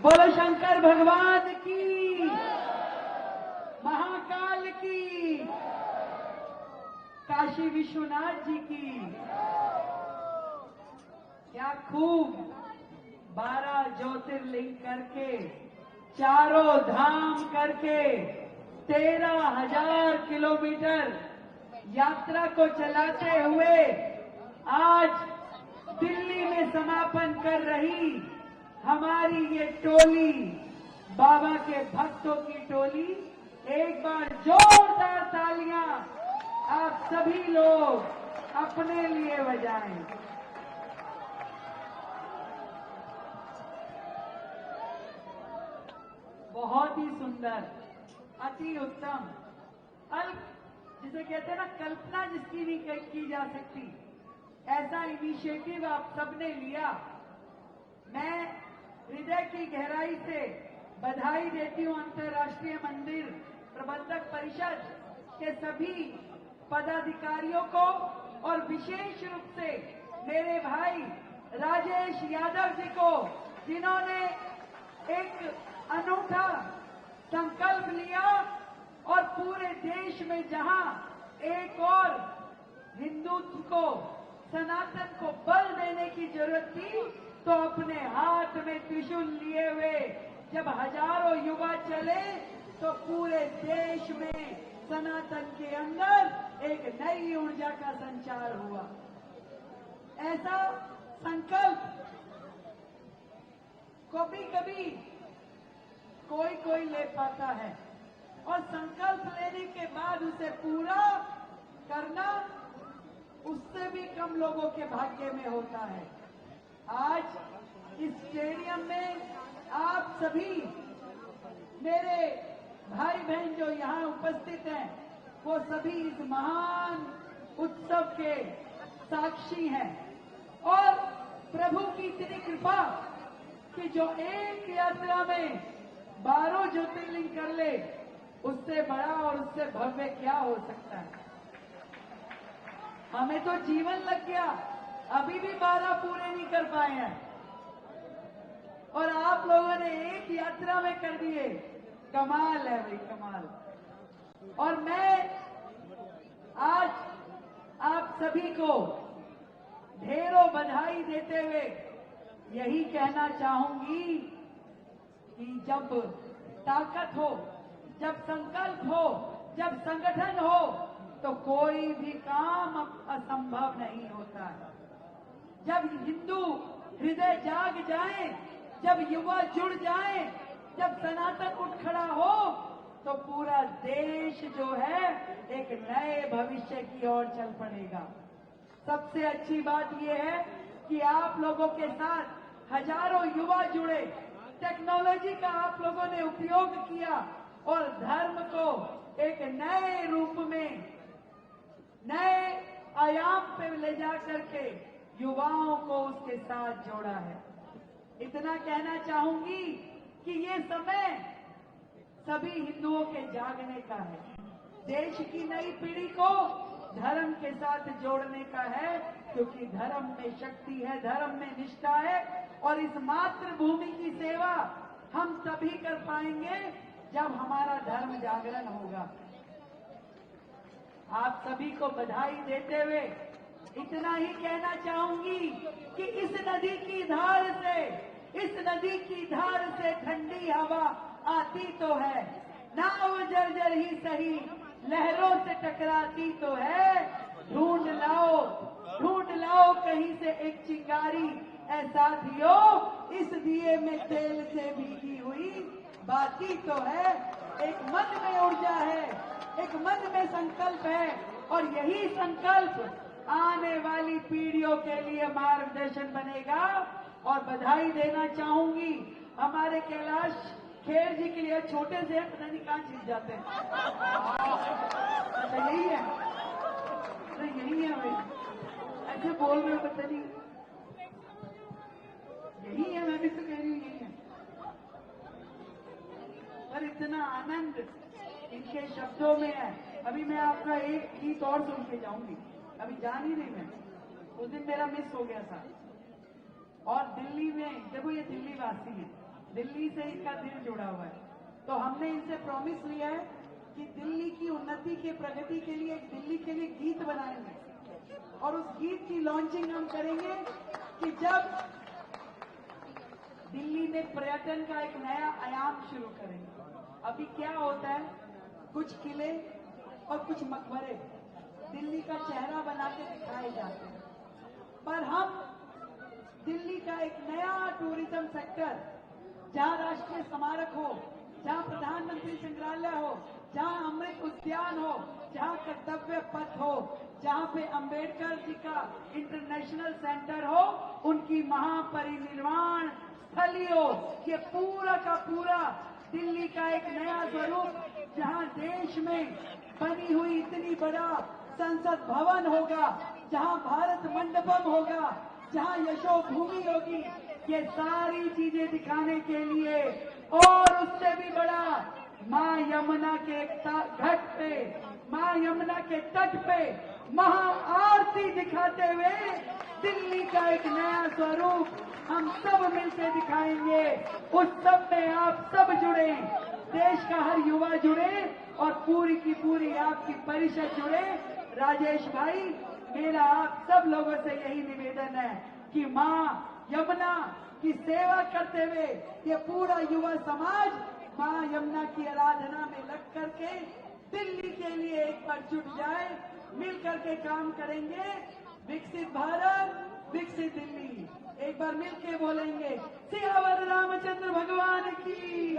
बोलो शंकर भगवान की, महाकाल की, काशी विश्वनाथ जी की। क्या खूब 12 ज्योतिर्लिंग करके, चारों धाम करके 13,000 किलोमीटर यात्रा को चलाते हुए आज दिल्ली में समापन कर रही हमारी ये टोली, बाबा के भक्तों की टोली। एक बार जोरदार तालियां आप सभी लोग अपने लिए बजाएं। बहुत ही सुंदर, अति उत्तम, अल्प जिसे कहते हैं ना, कल्पना जिसकी नहीं की जा सकती, ऐसा इनिशिएटिव आप सबने लिया। मैं हृदय की गहराई से बधाई देती हूं अंतर्राष्ट्रीय मंदिर प्रबंधक परिषद के सभी पदाधिकारियों को और विशेष रूप से मेरे भाई राजेश यादव जी को, जिन्होंने एक अनूठा संकल्प लिया और पूरे देश में जहां एक और हिंदुत्व को, सनातन को बल देने की जरूरत थी, तो अपने हाथ में त्रिशूल लिए हुए जब हजारों युवा चले तो पूरे देश में सनातन के अंदर एक नई ऊर्जा का संचार हुआ। ऐसा संकल्प कभी कभी कोई ले पाता है और संकल्प लेने के बाद उसे पूरा करना उससे भी कम लोगों के भाग्य में होता है। आज इस स्टेडियम में आप सभी मेरे भाई बहन जो यहाँ उपस्थित हैं, वो सभी इस महान उत्सव के साक्षी हैं और प्रभु की इतनी कृपा कि जो एक यात्रा में 12 ज्योतिर्लिंग कर ले, उससे बड़ा और उससे भव्य क्या हो सकता है। हमें तो जीवन लग गया, अभी भी 12 पूरे नहीं कर पाए हैं और आप लोगों ने एक यात्रा में कर दिए। कमाल है भाई, कमाल। और मैं आज आप सभी को ढेरों बधाई देते हुए यही कहना चाहूंगी कि जब ताकत हो, जब संकल्प हो, जब संगठन हो, तो कोई भी काम असंभव नहीं होता है। जब हिंदू हृदय जाग जाए, जब युवा जुड़ जाए, जब सनातन उठ खड़ा हो, तो पूरा देश जो है एक नए भविष्य की ओर चल पड़ेगा। सबसे अच्छी बात यह है कि आप लोगों के साथ हजारों युवा जुड़े, टेक्नोलॉजी का आप लोगों ने उपयोग किया और धर्म को एक नए रूप में, नए आयाम पे ले जा करके युवाओं को उसके साथ जोड़ा है। इतना कहना चाहूंगी कि ये समय सभी हिंदुओं के जागने का है, देश की नई पीढ़ी को धर्म के साथ जोड़ने का है, क्योंकि धर्म में शक्ति है, धर्म में निष्ठा है और इस मातृभूमि की सेवा हम तभी कर पाएंगे जब हमारा धर्म जागरण होगा। आप सभी को बधाई देते हुए इतना ही कहना चाहूंगी कि इस नदी की धार से, इस नदी की धार से ठंडी हवा आती तो है, नाव जर्जर ही सही लहरों से टकराती तो है। ढूंढ लाओ कहीं से एक चिंगारी, ऐ साथियों इस दिए में तेल से भीगी हुई बाती तो है। एक मन में ऊर्जा है, एक मन में संकल्प है और यही संकल्प आने वाली पीढ़ियों के लिए मार्गदर्शन बनेगा। और बधाई देना चाहूंगी हमारे कैलाश खेर जी के लिए, छोटे से पता नहीं कहाँ छिप जाते हैं। अच्छा यही है, तो यही है भाई, ऐसे बोल रहे हो पता नहीं, यही है, मैं भी तो कह रही हूँ यही है। पर इतना आनंद इनके शब्दों में है। अभी मैं आपका एक गीत और सुन के जाऊंगी, अभी जान ही नहीं मैं, उस दिन मेरा मिस हो गया था। और दिल्ली में देखो, ये दिल्ली वासी है, दिल्ली से इनका दिल जुड़ा हुआ है। तो हमने इनसे प्रॉमिस लिया है कि दिल्ली की उन्नति के प्रगति के लिए एक दिल्ली के लिए गीत बनाएंगे और उस गीत की लॉन्चिंग हम करेंगे कि जब दिल्ली में पर्यटन का एक नया आयाम शुरू करेंगे। अभी क्या होता है, कुछ किले और कुछ मकबरे दिल्ली का चेहरा बना के दिखाए जाते हैं, पर हम दिल्ली का एक नया टूरिज्म सेक्टर, जहां राष्ट्रीय स्मारक हो, जहां प्रधानमंत्री संग्रहालय हो, जहां अमृत उद्यान हो, जहां कर्तव्य पथ हो, जहां पे अंबेडकर जी का इंटरनेशनल सेंटर हो, उनकी महापरिनिर्वाण स्थली हो, ये पूरा का पूरा दिल्ली का एक नया स्वरूप, जहां देश में बनी हुई इतनी बड़ा संसद भवन होगा, जहां भारत मंडपम होगा, जहां यशो भूमि होगी, ये सारी चीजें दिखाने के लिए और उससे भी बड़ा मां यमुना के घाट पे, मां यमुना के तट पे महाआरती दिखाते हुए दिल्ली का एक नया स्वरूप हम सब मिलकर दिखाएंगे। उस सब में आप सब जुड़े, देश का हर युवा जुड़े और पूरी की पूरी आपकी परिषद जुड़े। राजेश भाई, मेरा आप सब लोगों से यही निवेदन है कि मां यमुना की सेवा करते हुए ये पूरा युवा समाज मां यमुना की आराधना में लग करके दिल्ली के लिए एक बार जुट जाए, मिलकर के काम करेंगे। विकसित भारत, विकसित दिल्ली, एक बार मिलके बोलेंगे, सियावर रामचंद्र भगवान की।